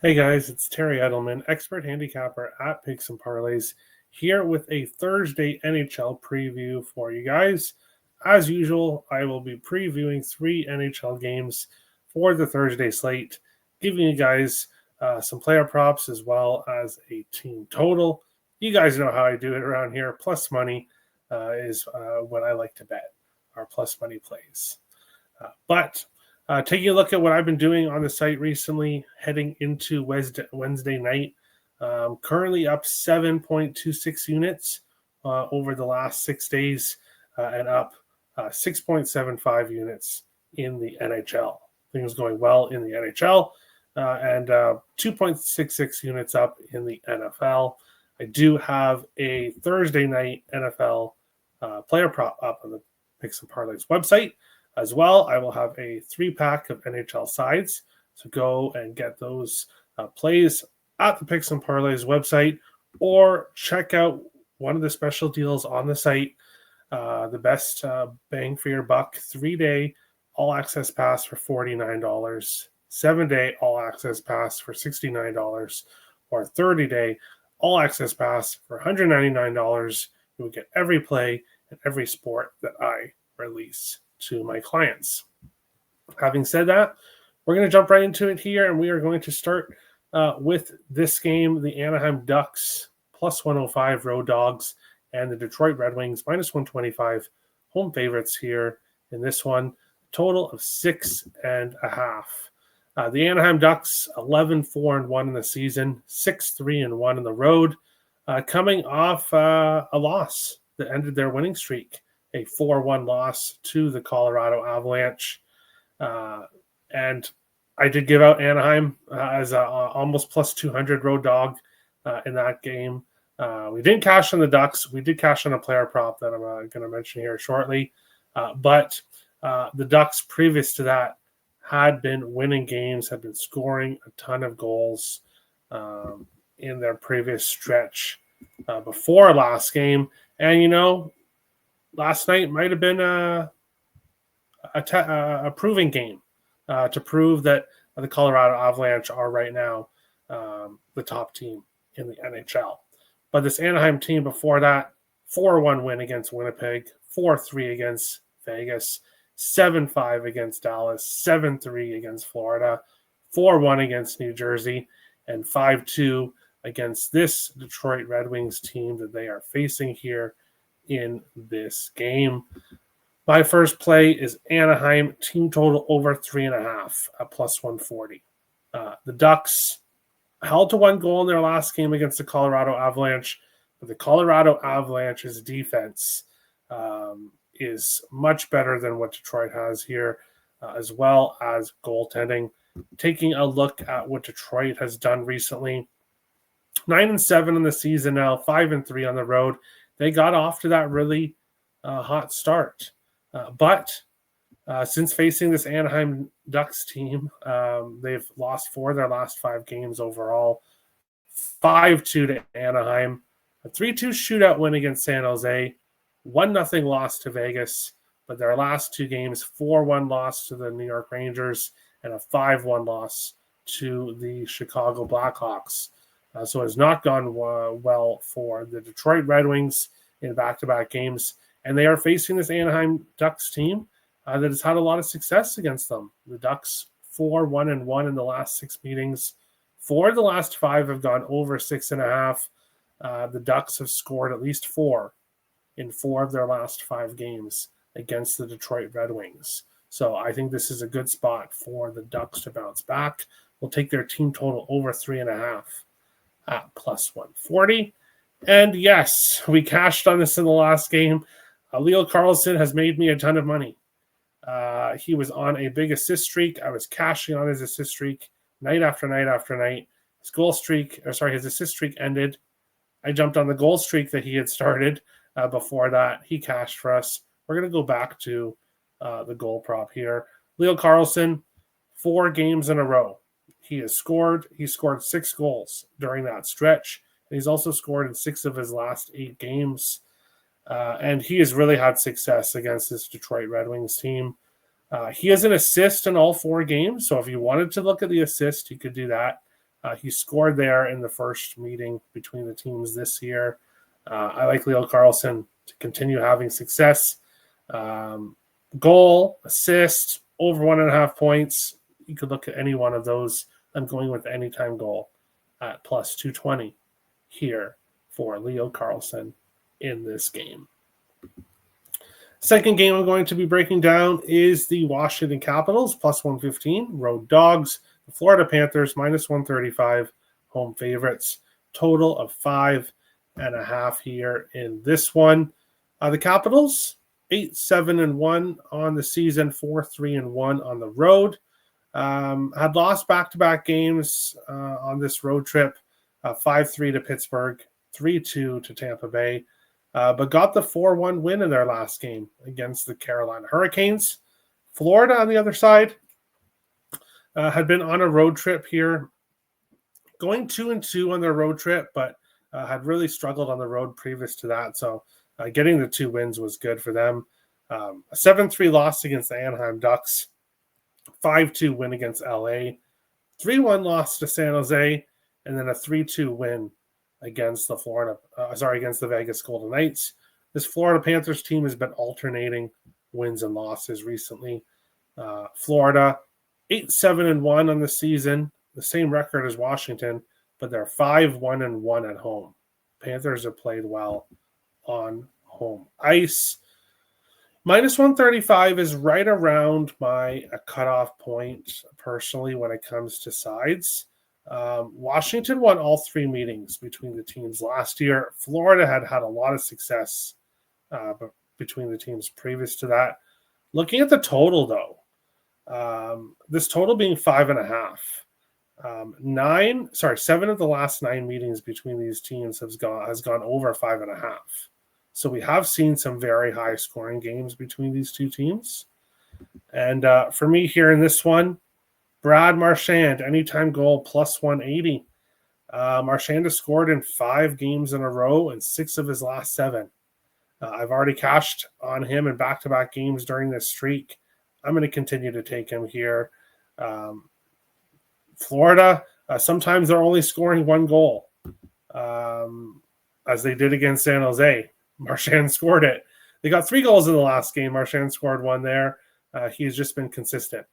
Hey guys, it's Terry Edelman, expert handicapper at Picks and Parlays, here with a Thursday NHL preview for you guys. As usual, I will be previewing 3 NHL games for the Thursday slate, giving you guys some player props as well as a team total. You guys know how I do it around here. Plus money is what I like to bet, our plus money plays. But taking a look at what I've been doing on the site recently, heading into Wednesday night, currently up 7.26 units over the last 6 days and up 6.75 units in the NHL. Things going well in the NHL and 2.66 units up in the NFL. I do have a Thursday night NFL player prop up on the Picks and Parlays website. As well, I will have a 3-pack of NHL sides. So go and get those plays at the Picks and Parlays website or check out one of the special deals on the site. The best bang for your buck, 3-day all-access pass for $49, 7-day all-access pass for $69, or 30-day all-access pass for $199. You will get every play and every sport that I release to my clients. Having said that, we're going to jump right into it here, and we are going to start with this game, the Anaheim Ducks plus 105 road dogs and the Detroit Red Wings minus 125 home favorites here in this one. Total of 6.5. The Anaheim Ducks 11-4-1 in the season, 6-3-1 in the road, coming off a loss that ended their winning streak. A 4-1 loss to the Colorado Avalanche. And I did give out Anaheim as a almost plus 200 road dog in that game. We didn't cash on the Ducks. We did cash on a player prop that I'm going to mention here shortly. But the Ducks previous to that had been winning games, had been scoring a ton of goals in their previous stretch before last game. And, last night might have been a proving game to prove that the Colorado Avalanche are right now the top team in the NHL. But this Anaheim team before that, 4-1 win against Winnipeg, 4-3 against Vegas, 7-5 against Dallas, 7-3 against Florida, 4-1 against New Jersey, and 5-2 against this Detroit Red Wings team that they are facing here in this game. My first play is Anaheim team total over 3.5 at plus 140. The Ducks held to 1 goal in their last game against the Colorado Avalanche, but the Colorado Avalanche's defense is much better than what Detroit has here, as well as goaltending. Taking a look at what Detroit has done recently, 9-7 in the season now, 5-3 on the road. They got off to that really hot start. But since facing this Anaheim Ducks team, they've lost 4 of their last 5 games overall. 5-2 to Anaheim, a 3-2 shootout win against San Jose, 1-0 loss to Vegas, but their last 2 games, 4-1 loss to the New York Rangers and a 5-1 loss to the Chicago Blackhawks. So it has not gone well for the Detroit Red Wings in back-to-back games. And they are facing this Anaheim Ducks team that has had a lot of success against them. The Ducks 4-1-1 in the last 6 meetings. 4 of the last 5 have gone over 6.5. The Ducks have scored at least 4 in 4 of their last 5 games against the Detroit Red Wings. So I think this is a good spot for the Ducks to bounce back. We'll take their team total over 3.5 at plus 140. And yes, we cashed on this in the last game. Leo Carlsson has made me a ton of money. He was on a big assist streak. I was cashing on his assist streak night after night after night. His assist streak ended. I jumped on the goal streak that he had started before that. He cashed for us. We're going to go back to the goal prop here. Leo Carlsson, 4 games in a row. He scored 6 goals during that stretch. And he's also scored in 6 of his last 8 games. And he has really had success against this Detroit Red Wings team. He has an assist in all 4 games. So if you wanted to look at the assist, you could do that. He scored there in the first meeting between the teams this year. I like Leo Carlsson to continue having success. Goal, assist, over 1.5 points. You could look at any one of those. I'm going with anytime goal at plus 220 here for Leo Carlsson in this game. Second game I'm going to be breaking down is the Washington Capitals, plus 115, road dogs. The Florida Panthers, minus 135, home favorites. Total of 5.5 here in this one. The Capitals, 8-7-1 on the season, 4-3-1 on the road. Had lost back-to-back games on this road trip, 5-3 to Pittsburgh, 3-2 to Tampa Bay, but got the 4-1 win in their last game against the Carolina Hurricanes. Florida, on the other side, had been on a road trip here, going 2-2 on their road trip, but had really struggled on the road previous to that. So getting the 2 wins was good for them. A 7-3 loss against the Anaheim Ducks, 5-2 win against LA, 3-1 loss to San Jose, and then a 3-2 win against the Vegas Golden Knights. This Florida Panthers team has been alternating wins and losses recently. Florida, 8-7-1 on the season, the same record as Washington, but they're 5-1-1 at home. Panthers have played well on home ice. Minus 135 is right around my cutoff point, personally, when it comes to sides. Washington won all 3 meetings between the teams last year. Florida had a lot of success between the teams previous to that. Looking at the total, though, this total being 5.5. 7 of the last 9 meetings between these teams has gone over 5.5. So we have seen some very high scoring games between these two teams. And for me here in this one, Brad Marchand, anytime goal, plus 180. Marchand has scored in 5 games in a row and 6 of his last 7. I've already cashed on him in back-to-back games during this streak. I'm going to continue to take him here. Florida, sometimes they're only scoring 1 goal, as they did against San Jose. Marchand scored it. They got 3 goals in the last game. Marchand scored 1 there. He's just been consistent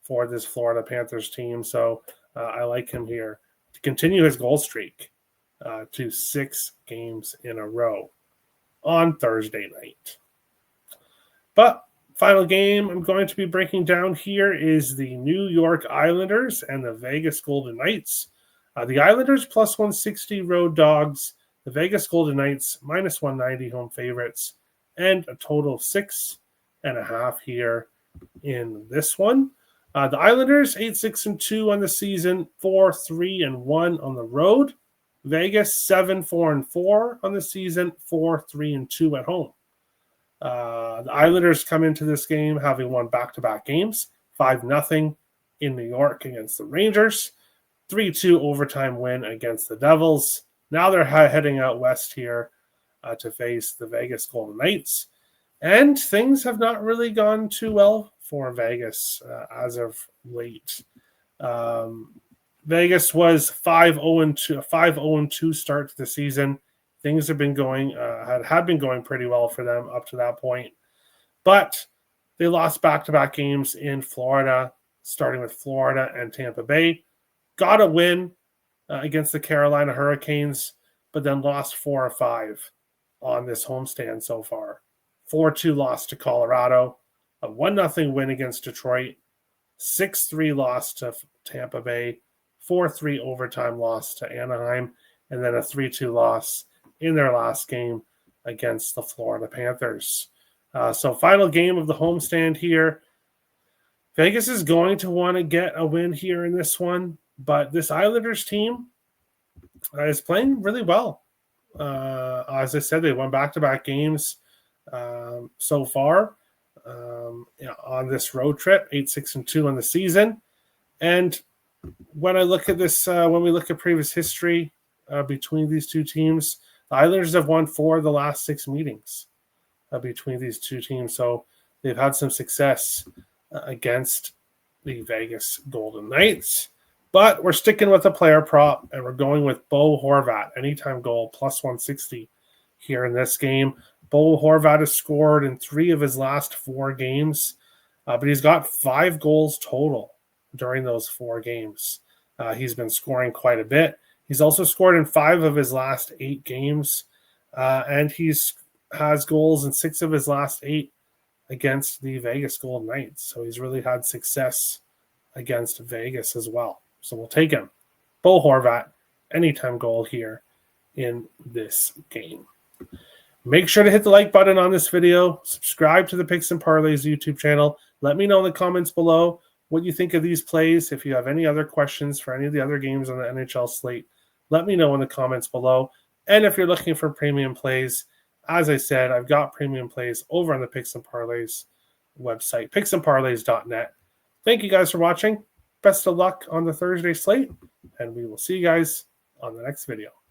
for this Florida Panthers team. So I like him here to continue his goal streak to 6 games in a row on Thursday night. But final game I'm going to be breaking down here is the New York Islanders and the Vegas Golden Knights. The Islanders plus 160 road dogs. The Vegas Golden Knights minus 190 home favorites. And a total of 6.5 here in this one. The Islanders 8-6-2 on the season, 4-3-1 on the road. Vegas 7-4-4 on the season, 4-3-2 at home. The Islanders come into this game having won back-to-back games, 5-0 in New York against the Rangers, 3-2 overtime win against the Devils. Now they're heading out west here to face the Vegas Golden Knights. And things have not really gone too well for Vegas as of late. Vegas was 5-0-2 start to the season. Things have been going had been going pretty well for them up to that point. But they lost back-to-back games in Florida, starting with Florida and Tampa Bay. Got a win against the Carolina Hurricanes, but then lost 4 or 5 on this homestand so far. 4-2 loss to Colorado, a 1-0 win against Detroit, 6-3 loss to Tampa Bay, 4-3 overtime loss to Anaheim, and then a 3-2 loss in their last game against the Florida Panthers. So final game of the homestand here. Vegas is going to want to get a win here in this one, but this Islanders team is playing really well. As I said, they won back-to-back games so far on this road trip, 8-6-2 on the season. And when I look at this, when we look at previous history between these two teams, the Islanders have won 4 of the last 6 meetings between these two teams. So they've had some success against the Vegas Golden Knights. But we're sticking with a player prop, and we're going with Bo Horvat, anytime goal, plus 160 here in this game. Bo Horvat has scored in 3 of his last 4 games, but he's got 5 goals total during those 4 games. He's been scoring quite a bit. He's also scored in 5 of his last 8 games, and has goals in 6 of his last 8 against the Vegas Golden Knights. So he's really had success against Vegas as well. So we'll take him. Bo Horvat, anytime goal here in this game. Make sure to hit the like button on this video. Subscribe to the Picks and Parlays YouTube channel. Let me know in the comments below what you think of these plays. If you have any other questions for any of the other games on the NHL slate, let me know in the comments below. And if you're looking for premium plays, as I said, I've got premium plays over on the Picks and Parlays website, picksandparlays.net. Thank you guys for watching. Best of luck on the Thursday slate, and we will see you guys on the next video.